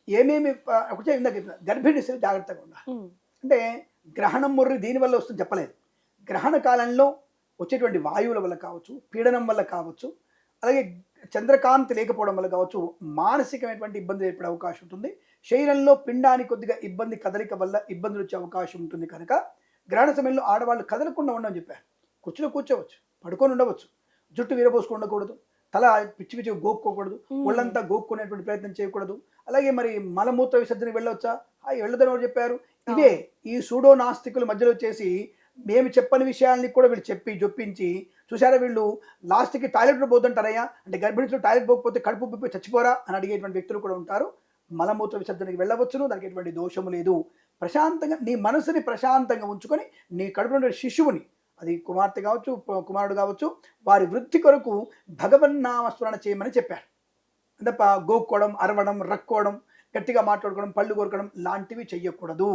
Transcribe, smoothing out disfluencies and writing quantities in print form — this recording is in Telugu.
ఏమేమి ఒకటే ఇందాక చెప్పిన గర్భిణీ స్త్రీలు జాగ్రత్తగా ఉండాలి. అంటే గ్రహణం మొర్రి దీనివల్ల వస్తుంది చెప్పలేదు. గ్రహణ కాలంలో వచ్చేటువంటి వాయువుల వల్ల కావచ్చు, పీడనం వల్ల కావచ్చు, అలాగే చంద్రకాంతి లేకపోవడం వల్ల కావచ్చు, మానసికమైనటువంటి ఇబ్బంది ఏర్పడే అవకాశం ఉంటుంది. శరీరంలో పిండానికి కొద్దిగా ఇబ్బంది కదలిక వల్ల ఇబ్బందులు వచ్చే అవకాశం ఉంటుంది కనుక గ్రహణ సమయంలో ఆడవాళ్ళు కదలకుండా ఉండమని చెప్పారు. కుర్చీలో కూర్చోవచ్చు, పడుకొని ఉండవచ్చు, జుట్టు విరబోసుకొని ఉండకూడదు, తల పిచ్చి పిచ్చిగా గోక్కోకూడదు, ఒళ్ళంతా గోక్కునేటువంటి ప్రయత్నం చేయకూడదు. అలాగే మరి మలమూత్ర విసర్జనకి వెళ్ళవచ్చా? వెళ్ళదని ఎవరు చెప్పారు? ఇవే ఈ సూడో నాస్తికుల మధ్యలో చేసి మేము చెప్పని విషయాల్ని కూడా వీళ్ళు చెప్పి జొప్పించి చూసారా వీళ్ళు లాస్ట్కి టాయిలెట్లో పోతుంటారయ్యా, అంటే గర్భిణీలో టాయిలెట్ పోకపోతే కడుపు ఉబ్బిపోయి చచ్చిపోరా అని అడిగేటువంటి వ్యక్తులు కూడా ఉంటారు. మలమూత్ర విసర్జనకి వెళ్ళవచ్చును, దానికి ఎటువంటి దోషము లేదు. ప్రశాంతంగా నీ మనసుని ప్రశాంతంగా ఉంచుకొని నీ కడుపులో శిశువుని, అది కుమార్తె కావచ్చు, కుమారుడు కావచ్చు, వారి వృద్ధి కొరకు భగవన్నామస్మరణ చేయమని చెప్పారు. తప్ప గోక్కోవడం, అరవడం, రక్కోవడం, గట్టిగా మాట్లాడుకోవడం, పళ్ళు కొరకడం లాంటివి చెయ్యకూడదు.